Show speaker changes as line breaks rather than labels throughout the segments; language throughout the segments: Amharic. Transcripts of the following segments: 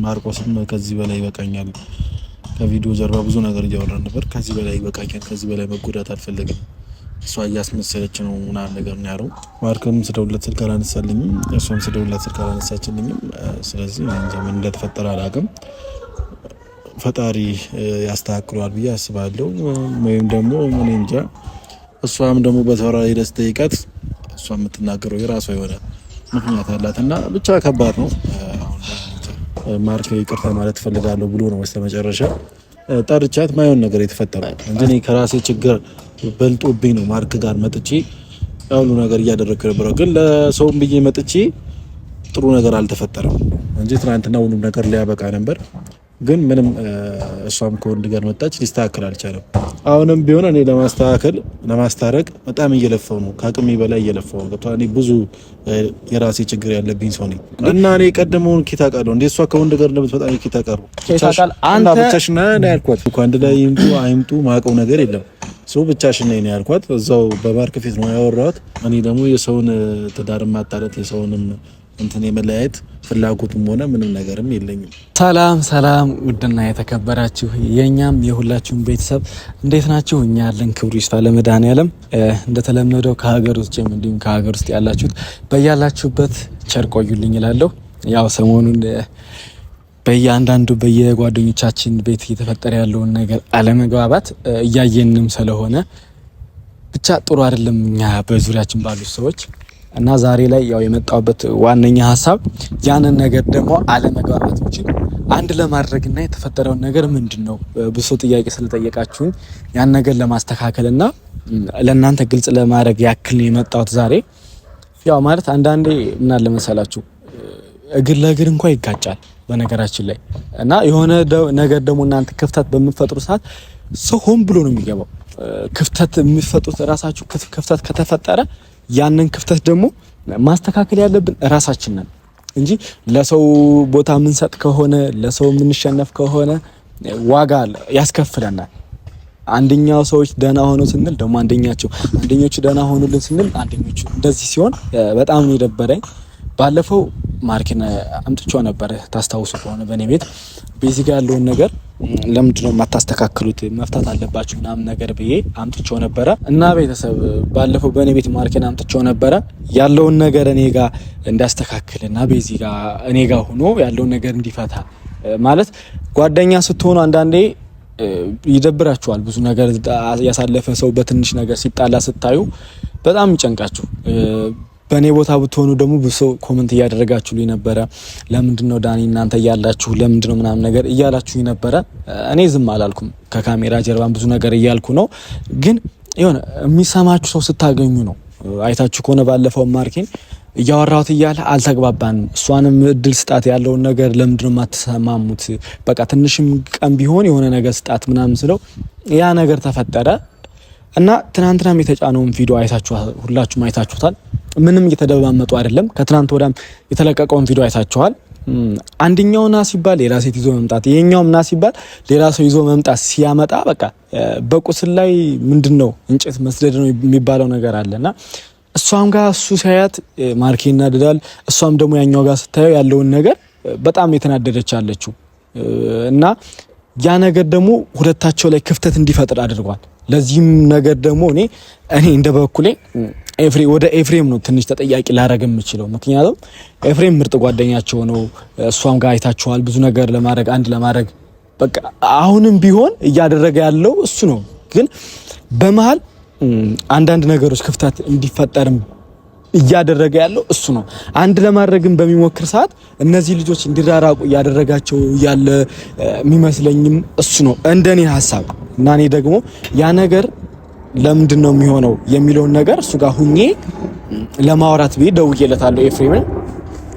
ማርቆስም ከዚህ በላይ ይበቃኛል። ከቪዲዮ ጀርባ ብዙ ነገር እያወራን ነበር። ከዚህ በላይ ይበቃኛል፣ ከዚህ በላይ መጎዳት አልፈለግም፣ እሷ እያስመሰለች ነው ምናምን ነገር ነው ያለው። ማርክም ስደውልለት ስልክ አላነሳልኝም፣ እሷም ስደውልለት ስልክ አላነሳችልኝም። ስለዚህ እንጃ ምን እንደተፈጠረ አላውቅም። ፈጣሪ ያስተካክሏል ብዬ አስባለሁ። ወይም ደግሞ ምን እንጃ። እሷም ደግሞ በተራ ሄደስ ጠይቃት፣ እሷ የምትናገረው የራሷ የሆነ ምክንያት አላትና ብቻ ከባድ ነው። ማርክ ይቅርታ ማለት ፈልጋለሁ ብሎ ነው በስተመጨረሻ ጠርቻት ማይሆን ነገር የተፈጠረው እንጂ እኔ ከራሴ ችግር በልጦብኝ ነው ማርክ ጋር መጥቼ ሁሉ ነገር እያደረኩ ነበር። ግን ለሰውም ብዬ መጥቼ ጥሩ ነገር አልተፈጠረም እንጂ ትናንትና ሁሉም ነገር ሊያበቃ ነበር። ግን ምንም እሷም ከወንድ ጋር መጣች፣ ሊስተካከል አልቻለም። አሁንም ቢሆን እኔ ለማስታረቅ በጣም እየለፋው ነው፣ ከአቅሜ በላይ እየለፋው ነው። እኔ ብዙ የራሴ ችግር ያለብኝ ሰው ነኝ እና እኔ ቀደመውን ኪታ ቃለው እንዴ እሷ ከወንድ ጋር እንደምትመጣ ነው ኪታ ቃሩ አንተ ብቻሽን ነህ ያልኳት። አንድ ላይ ይምጡ አይምጡ ማቀው ነገር የለም። ሰው ብቻሽን ነኝ ያልኳት። እዛው በማርክ ፊት ነው ያወራሁት። እኔ ደግሞ የሰውን ትዳር ማጣላት የሰውንም እንትን የመለያየት ፍላጎቱም ሆነ ምንም ነገርም የለኝም። ሰላም ውድና የተከበራችሁ የኛም የሁላችሁም ቤተሰብ እንዴት ናችሁ? እኛ ያለን ክብሩ ይስፋ ለመድኃኔዓለም። እንደተለመደው ከሀገር ውስጥም እንዲሁም ከሀገር ውስጥ ያላችሁት በያላችሁበት ቸር ቆዩልኝ እላለሁ። ያው ሰሞኑን በየአንዳንዱ በየጓደኞቻችን ቤት እየተፈጠረ ያለውን ነገር አለመግባባት እያየንም ስለሆነ ብቻ ጥሩ አይደለም እኛ በዙሪያችን ባሉት ሰዎች እና ዛሬ ላይ ያው የመጣውበት ዋነኛ ሀሳብ ያንን ነገር ደግሞ አለመግባባቶችን አንድ ለማድረግና የተፈጠረውን ነገር ምንድነው ብዙ ጥያቄ ስለጠየቃችሁኝ ያን ነገር ለማስተካከልና ለእናንተ ግልጽ ለማድረግ ያክል ነው የመጣሁት ዛሬ። ያው ማለት አንዳንዴ ምን አለ መሰላችሁ እግር ለእግር እንኳን ይጋጫል በነገራችን ላይ እና የሆነ ነገር ደግሞ እናንተ ክፍተት በምትፈጥሩ ሰዓት ሰው ሆን ብሎ ነው የሚገባው። ክፍተት የሚፈጥሩት ራሳችሁ ክፍተት ከተፈጠረ ያንን ክፍተት ደግሞ ማስተካከል ያለብን ራሳችን ነን እንጂ ለሰው ቦታ የምንሰጥ ከሆነ ለሰው የምንሸነፍ ከሆነ ዋጋ ያስከፍለናል። አንደኛው ሰዎች ደህና ሆኖ ስንል ደግሞ አንደኞቹ ደህና ሆኖልን ስንል አንደኞቹ እንደዚህ ሲሆን በጣም ነው የደበረኝ። ባለፈው ማርክን አምጥቼው ነበር ታስታውሱ ከሆነ በእኔ ቤት ቤዚጋ ያለውን ነገር ለምንድነው የማታስተካክሉት መፍታት አለባችሁ ምናምን ነገር ብዬ አምጥቼው ነበረ እና ቤተሰብ ባለፈው በእኔ ቤት ማርክን አምጥቼው ነበረ ያለውን ነገር እኔ ጋር እንዲያስተካክልና ቤዚጋ እኔ ጋር ሆኖ ያለውን ነገር እንዲፈታ። ማለት ጓደኛ ስትሆኑ አንዳንዴ ይደብራችኋል። ብዙ ነገር ያሳለፈ ሰው በትንሽ ነገር ሲጣላ ስታዩ በጣም ይጨንቃችሁ። በእኔ ቦታ ብትሆኑ ደግሞ ብዙ ኮሜንት እያደረጋችሁልኝ ነበረ። ለምንድነው ዳኒ እናንተ እያላችሁ ለምንድነው ምናምን ነገር እያላችሁኝ ነበረ። እኔ ዝም አላልኩም። ከካሜራ ጀርባን ብዙ ነገር እያልኩ ነው። ግን የሆነ የሚሰማችሁ ሰው ስታገኙ ነው። አይታችሁ ከሆነ ባለፈው ማርኬን እያወራሁት እያለ አልተግባባንም። እሷንም እድል ስጣት ያለውን ነገር ለምንድነው የማትሰማሙት? በቃ ትንሽም ቀን ቢሆን የሆነ ነገር ስጣት ምናምን ስለው ያ ነገር ተፈጠረ እና ትናንትናም የተጫነውን ቪዲዮ ሁላችሁም አይታችሁታል። ምንም እየተደባመጡ አይደለም። ከትናንት ወዳም የተለቀቀውን ቪዲዮ አይታችኋል። አንደኛው ና ሲባል ሌላ ሴት ይዞ መምጣት፣ ይሄኛውም ና ሲባል ሌላ ሰው ይዞ መምጣት ሲያመጣ በቃ በቁስል ላይ ምንድነው እንጨት መስደድ ነው የሚባለው ነገር አለና እሷም ጋር እሱ ሲያያት ማርኬ ይናደዳል። እሷም ደግሞ ያኛው ጋር ስታየው ያለውን ነገር በጣም የተናደደች አለችው እና ያ ነገር ደግሞ ሁለታቸው ላይ ክፍተት እንዲፈጥር አድርጓል። ለዚህም ነገር ደግሞ እኔ እንደ በኩሌ ወደ ኤፍሬም ነው ትንሽ ተጠያቂ ላረግ የምችለው። ምክንያቱም ኤፍሬም ምርጥ ጓደኛቸው ነው። እሷም ጋር አይታችኋል ብዙ ነገር ለማድረግ አንድ ለማድረግ በቃ አሁንም ቢሆን እያደረገ ያለው እሱ ነው። ግን በመሃል አንዳንድ ነገሮች ክፍተት እንዲፈጠርም እያደረገ ያለው እሱ ነው። አንድ ለማድረግም በሚሞክር ሰዓት እነዚህ ልጆች እንዲራራቁ እያደረጋቸው ያለ የሚመስለኝም እሱ ነው እንደኔ ሐሳብ። እና እኔ ደግሞ ያ ነገር ለምንድነው የሚሆነው የሚለውን ነገር እሱ ጋር ሁኜ ለማውራት ብዬ ደውዬለታለሁ ኤፍሬምን።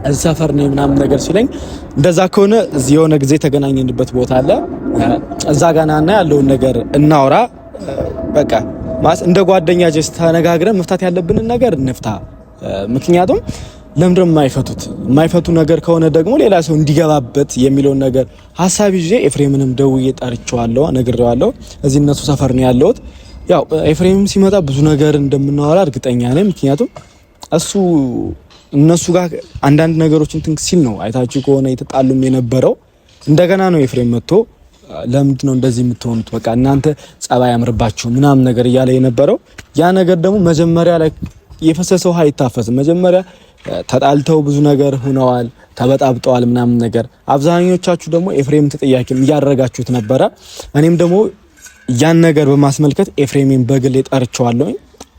እዛ ሰፈር ነው ምናምን ነገር ሲለኝ እንደዛ ከሆነ እዚህ የሆነ ጊዜ ተገናኘንበት ቦታ አለ እዛ ጋር ናና ያለውን ነገር እናውራ በቃ እንደ ጓደኛ ጀስት ተነጋግረን መፍታት ያለብንን ነገር እንፍታ። ምክንያቱም ለምንድነው የማይፈቱ ነገር ከሆነ ደግሞ ሌላ ሰው እንዲገባበት የሚለውን ነገር ሐሳብ ይዤ ኤፍሬምንም ደውዬ ጠርቼዋለሁ፣ ነግሬዋለሁ። እዚህ እነሱ ሰፈር ነው ያለሁት። ያው ኤፍሬምም ሲመጣ ብዙ ነገር እንደምናወራ እርግጠኛ ነኝ። ምክንያቱም እነሱ ጋር አንዳንድ ነገሮችን ትንክ ሲል ነው አይታችሁ ከሆነ የተጣሉም የነበረው
እንደገና ነው ኤፍሬም መጥቶ ለምንድን ነው እንደዚህ የምትሆኑት? በቃ እናንተ ጸባይ ያምርባችሁ ምናምን ነገር እያለ የነበረው ያ ነገር ደግሞ መጀመሪያ ላይ የፈሰሰው አይታፈስም። መጀመሪያ ተጣልተው ብዙ ነገር ሆነዋል፣ ተበጣብጠዋል ምናምን ነገር። አብዛኞቻችሁ ደግሞ ኤፍሬም ተጠያቂም እያደረጋችሁት ነበረ። እኔም ደግሞ ያን ነገር በማስመልከት ኤፍሬምን በግል ጠርቼዋለሁ።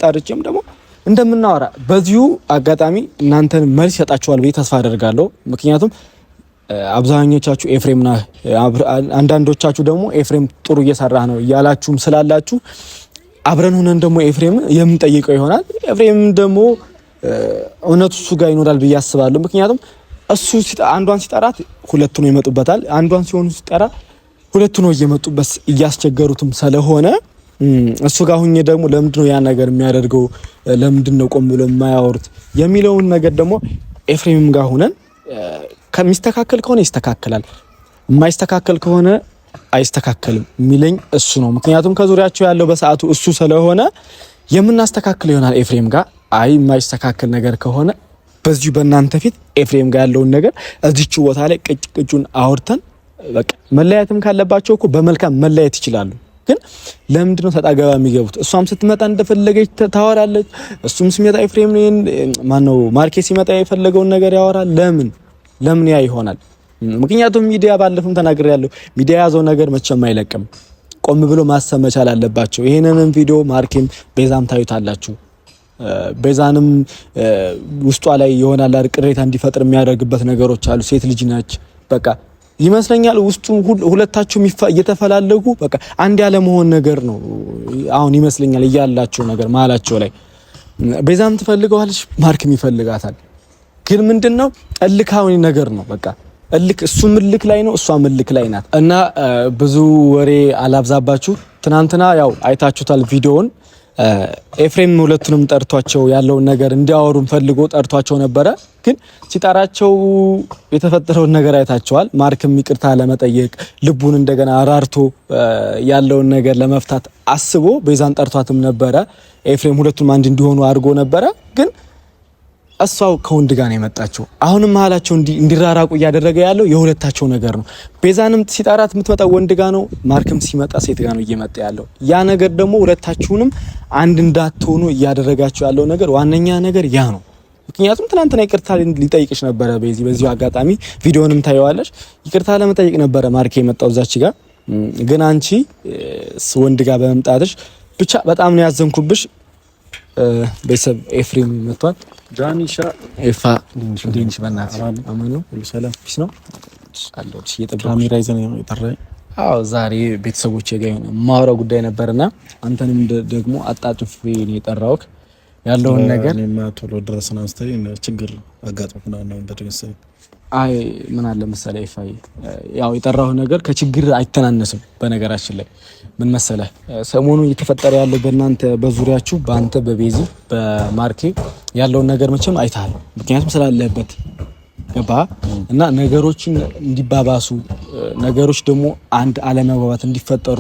ጠርቼም ደግሞ እንደምናወራ በዚሁ አጋጣሚ እናንተን መልስ ይሰጣችኋል ብዬ ተስፋ አደርጋለሁ። ምክንያቱም አብዛኞቻችሁ ኤፍሬምና አንዳንዶቻችሁ ደግሞ ኤፍሬም ጥሩ እየሰራ ነው እያላችሁም ስላላችሁ አብረን ሆነን ደግሞ ኤፍሬም የምንጠይቀው ይሆናል። ኤፍሬም ደግሞ እውነቱ እሱ ጋር ይኖራል ብዬ አስባለሁ። ምክንያቱም እሱ አንዷን ሲጠራት ሁለቱ ነው ይመጡበታል፣ አንዷን ሲሆኑ ሲጠራ ሁለቱ ነው እየመጡበት እያስቸገሩትም ስለሆነ እሱ ጋር ሁኜ ደግሞ ለምንድነው ያ ነገር የሚያደርገው ለምንድነው ቆም ብሎ የማያወሩት የሚለውን ነገር ደግሞ ኤፍሬምም ጋር ሆነን ከሚስተካከል ከሆነ ይስተካከላል፣ የማይስተካከል ከሆነ አይስተካከልም የሚለኝ እሱ ነው። ምክንያቱም ከዙሪያቸው ያለው በሰዓቱ እሱ ስለሆነ የምናስተካክል ይሆናል ኤፍሬም ጋር። አይ የማይስተካከል ነገር ከሆነ በዚሁ በእናንተ ፊት ኤፍሬም ጋር ያለውን ነገር እዚች ቦታ ላይ ቅጭቅጩን አውርተን በቃ መለያየትም ካለባቸው እኮ በመልካም መለያየት ይችላሉ። ግን ለምንድን ነው ተጣገባ የሚገቡት? እሷም ስትመጣ እንደፈለገች ታወራለች፣ እሱም ሲመጣ ኤፍሬም ማነው ማርኬ ሲመጣ የፈለገውን ነገር ያወራል። ለምን ያ ይሆናል? ምክንያቱም ሚዲያ ባለፈም ተናግሬያለሁ፣ ሚዲያ ያዘው ነገር መቼም አይለቅም። ቆም ብሎ ማሰብ መቻል አለባቸው። ይሄንንም ቪዲዮ ማርኬም ቤዛም ታዩታላችሁ። ቤዛንም ውስጧ ላይ ይሆናል ቅሬታ እንዲፈጥር የሚያደርግበት ነገሮች አሉ። ሴት ልጅ ነች። በቃ ይመስለኛል ውስጡ ሁለታችሁም እየተፈላለጉ በቃ አንድ ያለ መሆን ነገር ነው አሁን ይመስለኛል እያላቸው ነገር መሀላቸው ላይ ቤዛም ትፈልገዋለች፣ ማርክም ይፈልጋታል። ግን ምንድነው እልካዊ ነገር ነው። በቃ እልክ እሱም እልክ ላይ ነው፣ እሷም እልክ ላይ ናት። እና ብዙ ወሬ አላብዛባችሁ። ትናንትና ያው አይታችሁታል ቪዲዮውን። ኤፍሬም ሁለቱንም ጠርቷቸው ያለውን ነገር እንዲያወሩም ፈልጎ ጠርቷቸው ነበረ። ግን ሲጠራቸው የተፈጠረውን ነገር አይታቸዋል። ማርክም ይቅርታ ለመጠየቅ ልቡን እንደገና አራርቶ ያለውን ነገር ለመፍታት አስቦ ቤዛን ጠርቷትም ነበረ። ኤፍሬም ሁለቱም አንድ እንዲሆኑ አድርጎ ነበረ። ግን እሷው ከወንድ ጋር ነው የመጣቸው። አሁንም መሀላቸው እንዲራራቁ እያደረገ ያለው የሁለታቸው ነገር ነው። ቤዛንም ሲጠራት የምትመጣው ወንድ ጋር ነው፣ ማርክም ሲመጣ ሴት ጋር ነው እየመጣ ያለው። ያ ነገር ደግሞ ሁለታችሁንም አንድ እንዳትሆኑ እያደረጋችሁ ያለው ነገር ዋነኛ ነገር ያ ነው። ምክንያቱም ትናንትና ይቅርታ ሊጠይቅሽ ነበረ። በዚሁ አጋጣሚ ቪዲዮንም ታየዋለሽ። ይቅርታ ለመጠየቅ ነበረ ማርክ የመጣው እዛች ጋር። ግን አንቺ ወንድ ጋር በመምጣትሽ ብቻ በጣም ነው ያዘንኩብሽ። ቤተሰብ ኤፍሬም መጥቷል። ዳኒሻ ኤፋ ዲንሽ በእናትሽ አማኑ ሁሉ ሰላም ፒስ ነው አለው። ካሜራ ይዘን የጠራኝ ዛሬ ቤተሰቦቼ ጋር የሆነ ማውራው ጉዳይ ነበርና አንተንም ደግሞ አጣጥፍ ነው የጠራውክ ያለውን ነገር እኔማ ቶሎ ድረስና አስተይ ችግር አጋጥሞና ነው እንደተነሳኝ። አይ ምን አለ መሰለህ ኤፋይ ያው የጠራው ነገር ከችግር አይተናነስም። በነገራችን ላይ ምን መሰለህ ሰሞኑን እየተፈጠረ ያለው በእናንተ በዙሪያችሁ በአንተ በቤዚ በማርኬ ያለውን ነገር መቼም አይተሃል። ምክንያቱም ስላለበት ገባ እና ነገሮችን እንዲባባሱ ነገሮች ደግሞ አንድ አለመግባባት እንዲፈጠሩ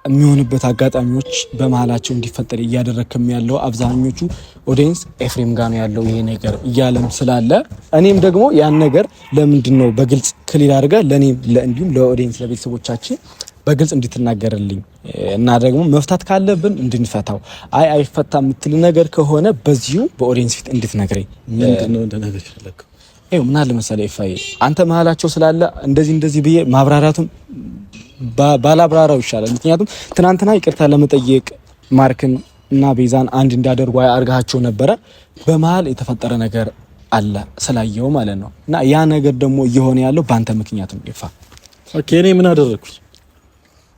የሚሆንበት አጋጣሚዎች በመሀላቸው እንዲፈጠር እያደረክም ያለው አብዛኞቹ ኦዲየንስ ኤፍሬም ጋር ነው ያለው ይሄ ነገር እያለም ስላለ እኔም ደግሞ ያን ነገር ለምንድነው በግልጽ ክሊር አድርጋ ለኔም እንዲሁም ለኦዲየንስ ለቤተሰቦቻችን በግልጽ እንድትናገርልኝ እና ደግሞ መፍታት ካለብን እንድንፈታው አይፈታም የምትል ነገር ከሆነ በዚሁ በኦዲየንስ ፊት እንድትነግረኝ ምንድነው እንደነገር ይፈልክ ምን አለ መሰለህ ኢፋይ አንተ መሀላቸው ስላለ እንደዚህ ብዬ ማብራራቱም ባላብራራው ይሻላል። ምክንያቱም ትናንትና ይቅርታ ለመጠየቅ ማርክን እና ቤዛን አንድ እንዳደርጉ አርጋቸው ነበረ። በመሀል የተፈጠረ ነገር አለ ስላየው ማለት ነው። እና ያ ነገር ደግሞ እየሆነ ያለው ባንተ ምክንያት ነው ይፋ። ኦኬ እኔ ምን አደረኩኝ?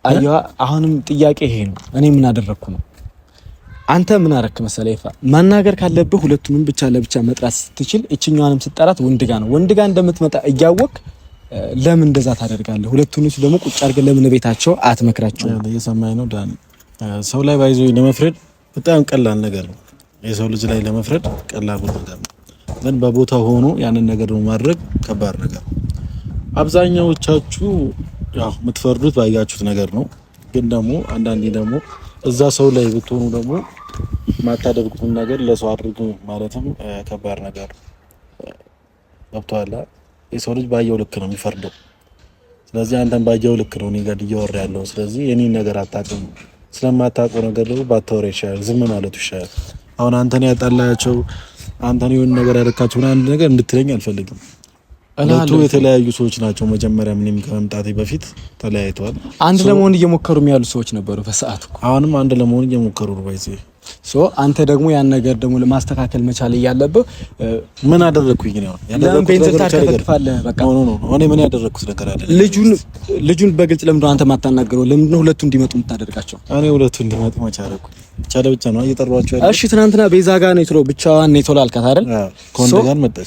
አየዋ አሁንም ጥያቄ ይሄ ነው። እኔ ምን አደረኩ ነው? አንተ ምን አረክ መሰለህ ይፋ። ማናገር ካለብህ ሁለቱንም ብቻ ለብቻ መጥራት ስትችል እችኛዋንም ስትጠራት ወንድ ጋር ነው ወንድ ጋር እንደምትመጣ እያወቅ ለምን እንደዛ ታደርጋለህ? ሁለቱንስ ደግሞ ቁጭ አድርገህ ለምን ቤታቸው አትመክራቸው? እየሰማኸኝ ነው ዳን? ሰው ላይ ባይዞ ለመፍረድ በጣም ቀላል ነገር ነው። የሰው ልጅ ላይ ለመፍረድ ቀላል ነገር ነው። ግን በቦታው ሆኖ ያንን ነገር ማድረግ ከባድ ነገር ነው። አብዛኛዎቻችሁ ያው የምትፈርዱት ባያችሁት ነገር ነው። ግን ደግሞ አንዳንዴ ደግሞ እዛ ሰው ላይ ብትሆኑ ደግሞ ማታደርጉትን ነገር ለሰው አድርጉ ማለትም ከባድ ነገር ገብቶሃል። የሰው ልጅ ባየው ልክ ነው የሚፈርደው።
ስለዚህ አንተን ባየው ልክ ነው እኔ ጋር እያወራ ያለው። ስለዚህ የኔን ነገር አታውቅም። ስለማታውቀው ነገር ደግሞ ባታወራ ይሻላል፣ ዝም ማለቱ ይሻላል። አሁን አንተን ያጣላቸው አንተን የሆነ ነገር ያደረካቸው አንድ ነገር እንድትለኝ አልፈልግም። ሁለቱ የተለያዩ ሰዎች ናቸው። መጀመሪያ ምንም ከመምጣቴ በፊት ተለያይተዋል።
አንድ ለመሆን እየሞከሩ ያሉ ሰዎች ነበሩ በሰዓቱ።
አሁንም አንድ ለመሆን እየሞከሩ ነው ባይዜ
አንተ ደግሞ ያን ነገር ደግሞ ለማስተካከል መቻል ያለብህ
ምን አደረኩኝ ነው?
ለምን ቤንዝል ታርከፈክፋለህ? በቃ
ኖ እኔ ምን ያደረኩት ነገር አለ?
ልጁን በግልጽ ለምን አንተ ማታናገረው? ለምን ሁለቱ እንዲመጡ የምታደርጋቸው?
እኔ ሁለቱ እንዲመጡ መቻለኩ ቻለ ብቻ ነው እየጠሯቸው ያለው።
እሺ ትናንትና ቤዛ ጋር ነው የተለው፣ ብቻዋን ነው የተለው አልካት አይደል?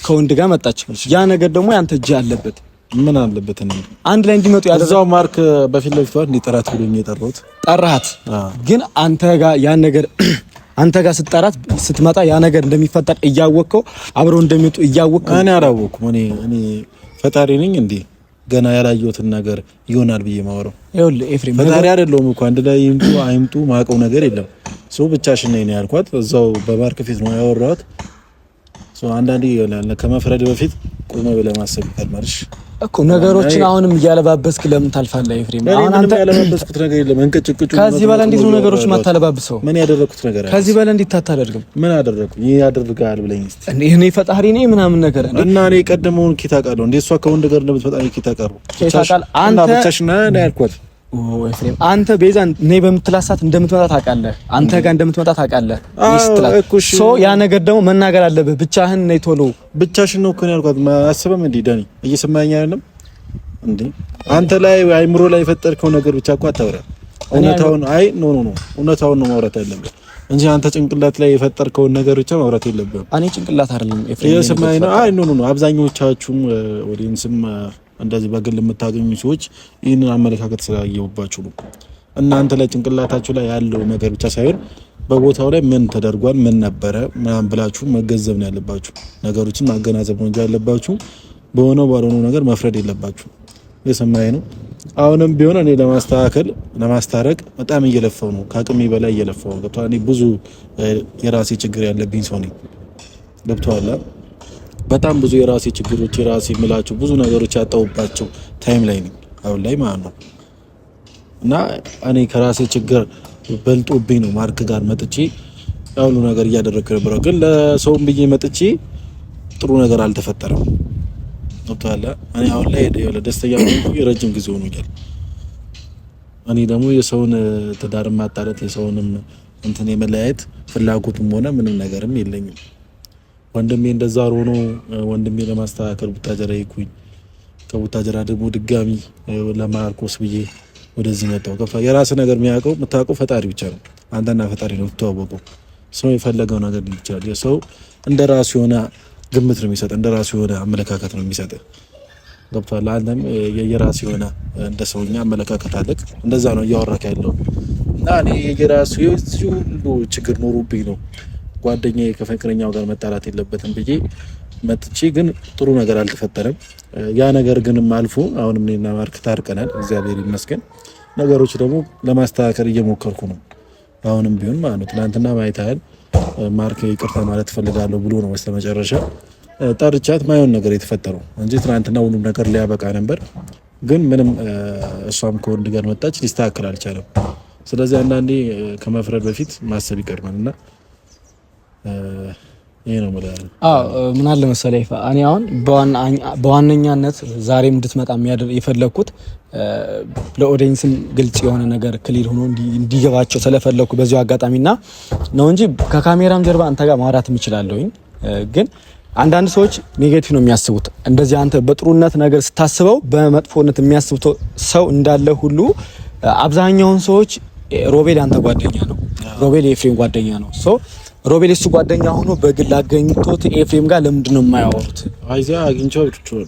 ከወንድ ጋር መጣች። ያ ነገር ደግሞ ያንተ እጅ አለበት።
ምን አለበት?
አንድ ላይ እንዲመጡ
ያደረገው ማርክ በፊት ለፊቷ እንዲጠራት ብሎኝ የጠራሁት
ጠራሃት። ግን አንተ ጋር ያን ነገር አንተ ጋር ስትጠራት ስትመጣ ያ ነገር እንደሚፈጠር እያወቅከው አብረው እንደሚመጡ እያወቅከው
እኔ አላወኩም። እኔ ፈጣሪ ነኝ እንዴ ገና ያላየሁትን ነገር ይሆናል ብዬ ማወራው?
ይኸውልህ ኤፍሬም
ፈጣሪ አይደለሁም እኮ አንድ ላይ ይምጡ አይምጡ ማውቀው ነገር የለም። ሰው ብቻሽን ነኝ ነው ያልኳት። እዛው በማርክ ፊት ነው ያወራሁት። ሰው አንዳንዴ ይሆናል ከመፍረድ በፊት ቆመ ብለህ ማሰብ ይቀርማልሽ
እኮ ነገሮችን አሁንም እያለባበስክ ለምን ታልፋለህ ኤፍሬም?
አሁን አንተ ያለባበስኩት ነገር የለም። እንቅጭቅጩ
ከዚህ በላይ እንዴት ነው ነገሮችን ማታለባብሰው?
ምን ያደረኩት ነገር አለ?
ከዚህ በላይ እንዴት ታታደርግም?
ምን አደረኩኝ? ይሄ ያደርጋል ብለኝ እስቲ
እኔ ፈጣሪ ነኝ ምናምን ነገር
እና እኔ ቀደመውን ኪታ ቃለው እንዴ እሷ ከወንድ ጋር እንደምትፈጣ ኪታ ቃለው
አንተ
ብቻሽና ነው ያልኳት።
ኤፍሬም አንተ ቤዛ ነይ በምትላት ሰዓት እንደምትመጣ ታውቃለህ፣ አንተ ጋር እንደምትመጣ ታውቃለህ። ያ ነገር ደግሞ መናገር አለብህ። ብቻህን ነይ ቶሎ።
ብቻሽን ነው እኮ ነው ያልኳት። አስበም እንዴ ዳኒ እየሰማኸኝ አይደለም እንዴ? አንተ ላይ አይምሮ ላይ የፈጠርከው ነገር ብቻ እኮ አታውራ። እውነታውን እውነታውን ነው ማውራት ያለብህ እንጂ አንተ ጭንቅላት ላይ የፈጠርከውን ነገር ብቻ ማውራት የለብህም።
እኔ ጭንቅላት አይደለም ኤፍሬም
እየሰማኸኝ ነው? አብዛኞቻችሁም ኦዲየንስም እንደዚህ በግል የምታገኙ ሰዎች ይህንን አመለካከት ስላየሁባችሁ ነው። እናንተ ላይ ጭንቅላታችሁ ላይ ያለው ነገር ብቻ ሳይሆን በቦታው ላይ ምን ተደርጓል፣ ምን ነበረ ምናምን ብላችሁ መገንዘብ ነው ያለባችሁ። ነገሮችን ማገናዘብ ነው እንጂ ያለባችሁ በሆነው ባልሆነው ነገር መፍረድ የለባችሁ። የሰማኸኝ ነው? አሁንም ቢሆን እኔ ለማስታረቅ በጣም እየለፋው ነው፣ ከአቅሜ በላይ እየለፋው ነው። ገብቶሃል? እኔ ብዙ የራሴ ችግር ያለብኝ ሰው ነኝ። ገብቶሃል? በጣም ብዙ የራሴ ችግሮች የራሴ የምላቸው ብዙ ነገሮች ያጣሁባቸው ታይም ላይ ነኝ አሁን ላይ ማለት ነው። እና እኔ ከራሴ ችግር በልጦብኝ ነው ማርክ ጋር መጥቼ ያሉ ነገር እያደረኩ ነበር። ግን ለሰውም ብዬ መጥቼ ጥሩ ነገር አልተፈጠረም። ገብቶሃል? እኔ አሁን ላይ ደስተኛ ሆኜ ረጅም ጊዜ ሆኖኛል። እኔ ደግሞ የሰውን ትዳር ማጣላት የሰውንም እንትን የመለያየት ፍላጎቱም ሆነ ምንም ነገርም የለኝም። ወንድሜ እንደዛ ሆኖ ወንድሜ ለማስተካከል ቡታጀራ ይኩኝ ከቡታጀራ ደግሞ ድጋሚ ለማርቆስ ብዬ ወደዚህ መጣው። ከፋ የራስ ነገር የምታውቀው ፈጣሪ ብቻ ነው። አንተና ፈጣሪ ነው የምትተዋወቀው። ሰው የፈለገው ነገር ይችላል። የሰው እንደራሱ የሆነ ግምት ነው የሚሰጥ፣ እንደራሱ የሆነ አመለካከት ነው የሚሰጥ። ገብቶሃል? አንተም የራሱ የሆነ እንደ ሰውኛ አመለካከት አለክ። እንደዛ ነው እያወራክ ያለው እና እኔ የራሱ ሁሉ ችግር ኖሮብኝ ነው ጓደኛዬ ከፍቅረኛው ጋር መጣላት የለበትም ብዬ መጥቼ፣ ግን ጥሩ ነገር አልተፈጠረም። ያ ነገር ግንም አልፎ አሁንም እኔና ማርክ ታርቀናል፣ እግዚአብሔር ይመስገን። ነገሮች ደግሞ ለማስተካከል እየሞከርኩ ነው አሁንም ቢሆን ማለት ነው። ትናንትና ማይታል ማርክ ይቅርታ ማለት ፈልጋለሁ ብሎ ነው በስተመጨረሻ ጠርቻት ማይሆን ነገር የተፈጠረው እንጂ ትናንትና ሁሉም ነገር ሊያበቃ ነበር። ግን ምንም እሷም ከወንድ ጋር መጣች፣ ሊስተካከል አልቻለም። ስለዚህ አንዳንዴ ከመፍረድ በፊት ማሰብ ይቀድማልና ይሄ ነው ማለት ነው።
ምን አለ መሰለህ ይፋ፣ እኔ አሁን በዋነኛነት ዛሬም እንድትመጣ የፈለኩት ለኦዲየንስም ግልጽ የሆነ ነገር ክሊር ሆኖ እንዲገባቸው ስለፈለኩ በዚሁ አጋጣሚና ነው እንጂ ከካሜራም ጀርባ አንተ ጋር ማውራት እችላለሁኝ። ግን አንዳንድ ሰዎች ኔጌቲቭ ነው የሚያስቡት። እንደዚህ አንተ በጥሩነት ነገር ስታስበው በመጥፎነት የሚያስቡት ሰው እንዳለ ሁሉ አብዛኛውን ሰዎች ሮቤል አንተ ጓደኛ ነው፣ ሮቤል የኤፍሬም ጓደኛ ነው። ሮቤል እሱ ጓደኛ ሆኖ በግል አገኝቶት ኤፍሬም ጋር ለምንድን ነው የማያወሩት?
አይዚያ አግኝቼው ብቻው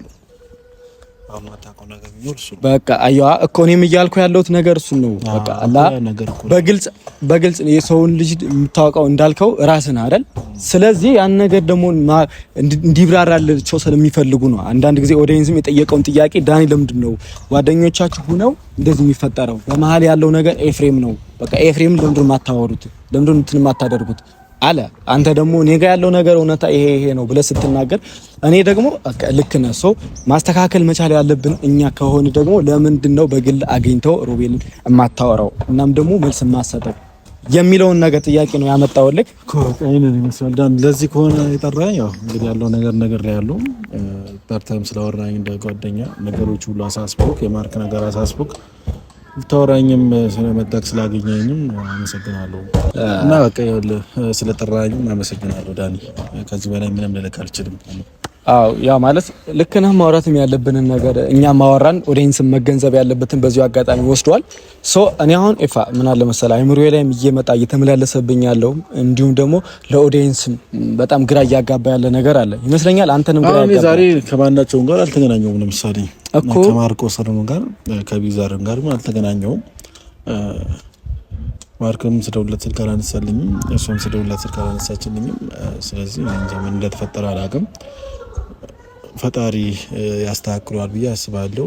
አማታቆና ገኘው እሱ
በቃ አየዋ እኮ እኔም እያልኩ ያለሁት ነገር እሱ ነው። በቃ አላ በግልጽ የሰውን ልጅ የምታውቀው እንዳልከው ራስን አይደል? ስለዚህ ያን ነገር ደግሞ እንዲብራራላቸው ስለሚፈልጉ ነው። አንዳንድ ጊዜ ኦዲየንስም የጠየቀውን ጥያቄ ዳኒ ለምንድን ነው ጓደኞቻችሁ ሆነው እንደዚህ የሚፈጠረው? በመሀል ያለው ነገር ኤፍሬም ነው። በቃ ኤፍሬም ለምንድን ነው የማታወሩት? ለምንድን ነው እንትን የማታደርጉት? አለ። አንተ ደግሞ እኔ ጋር ያለው ነገር እውነታ ይሄ ነው ብለህ ስትናገር እኔ ደግሞ ልክ ነህ ሰው ማስተካከል መቻል ያለብን እኛ ከሆነ ደግሞ ለምንድን ነው በግል አግኝተው ሮቤልን የማታወራው እናም ደግሞ መልስ የማሰጠው የሚለውን ነገር ጥያቄ ነው ያመጣውልክ።
አይነን ይመስላል ዳን ለዚህ ከሆነ የጠራኝ ያው እንግዲህ ያለው ነገር ላይ ያለው ፓርታይም ስለወራኝ እንደ ጓደኛ ነገሮች ሁሉ አሳስቦክ የማርክ ነገር አሳስቦክ ልታወራኝም ስለመጣክ ስላገኘኝም አመሰግናለሁ። እና በቃ ይኸውልህ ስለጠራኝም አመሰግናለሁ ዳኒ። ከዚህ በላይ ምንም ልልክ አልችልም።
አዎ ያ ማለት ልክ ነህ። ማውራትም ያለብንን ነገር እኛ ማወራን ኦዲየንስም መገንዘብ ያለበትን በዚሁ አጋጣሚ ወስዷል። ሶ እኔ አሁን ኤፋ ምን አለ መሰለህ አይምሮዬ ላይም እየመጣ እየተመላለሰብኝ ያለው እንዲሁም ደግሞ ለኦዲየንስ በጣም ግራ እያጋባ ያለ ነገር አለ ይመስለኛል። አንተንም ግራ ያጋባ
ዛሬ ከማናቸውም ጋር አልተገናኘሁም። ለምሳሌ ከማርቆስ ጋር ከቢዛርም ጋር አልተገናኘሁም። ማርክም ስደውልለት ስልክ አላነሳልኝም፣ እሷም ስደውልለት ስልክ አላነሳችልኝም። ስለዚህ እንጃ ምን እንደተፈጠረ አላውቅም። ፈጣሪ ያስተካክሏል ብዬ አስባለሁ።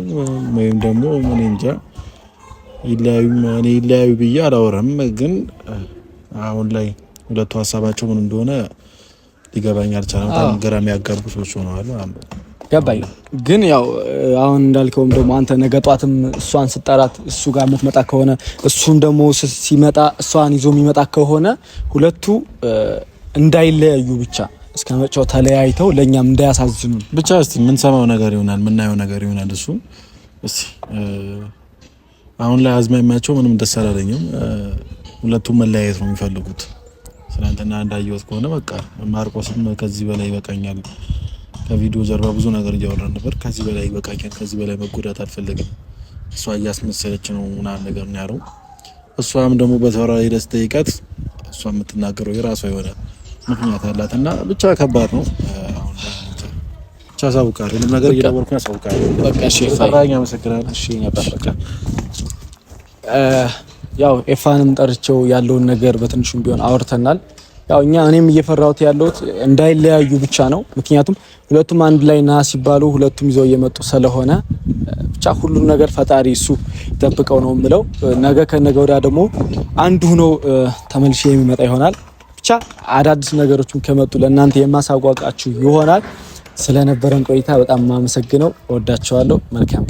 ወይም ደግሞ ምን እንጃ ይለያዩ ብዬ አላወራም። ግን አሁን ላይ ሁለቱ ሀሳባቸው ምን እንደሆነ ሊገባኝ አልቻለም። በጣም ግራ የሚያጋቡ ሰዎች ሆነዋል።
ገባኝ። ግን ያው አሁን እንዳልከውም ደግሞ አንተ ነገ ጧትም እሷን ስጠራት እሱ ጋር የምትመጣ ከሆነ እሱም ደግሞ ሲመጣ እሷን ይዞ የሚመጣ ከሆነ ሁለቱ እንዳይለያዩ ብቻ እስከ መጨረሻው ተለያይተው ለኛም እንዳያሳዝኑ
ብቻ እስቲ ምን ሰማው ነገር ይሆናል፣ ምን ናየው ነገር ይሆናል። እሱ እስቲ አሁን ላይ አዝማሚያቸው ምንም ደስ አላለኝም። ሁለቱም መለያየት ነው የሚፈልጉት። ስለአንተና እንዳየሁት ከሆነ በቃ ማርቆስም ከዚህ በላይ ይበቃኛል፣ ከቪዲዮ ጀርባ ብዙ ነገር እያወራን ነበር፣ ከዚህ በላይ ይበቃኛል፣ ከዚህ በላይ መጎዳት አልፈለግም፣ እሷ እያስመሰለች ነው ምናምን ነገር ነው ያለው። እሷም ደግሞ በተራ ሄደህ ስትጠይቃት እሷ የምትናገረው የራሷ የሆነ ምክንያት አላት እና ብቻ ከባድ ነው። አሁን ብቻ ሳውቃለሁ ምንም ነገር እየደወልኩኝ አሳውቃለሁ።
በቃ እሺ
ፈራኝ። አመሰግናለሁ።
እሺ ነበር በቃ ያው ኤፋንም ጠርቸው ያለውን ነገር በትንሹም ቢሆን አውርተናል። ያው እኔም እየፈራሁት ያለሁት እንዳይለያዩ ብቻ ነው። ምክንያቱም ሁለቱም አንድ ላይ ና ሲባሉ ሁለቱም ይዘው እየመጡ ስለሆነ ብቻ ሁሉም ነገር ፈጣሪ እሱ ይጠብቀው ነው የምለው። ነገ ከነገ ወዲያ ደግሞ አንድ ሆኖ ተመልሼ የሚመጣ ይሆናል። ብቻ አዳዲስ ነገሮችም ከመጡ ለእናንተ የማሳውቃችሁ ይሆናል። ስለነበረን ቆይታ በጣም ማመሰግነው። እወዳችኋለሁ። መልካም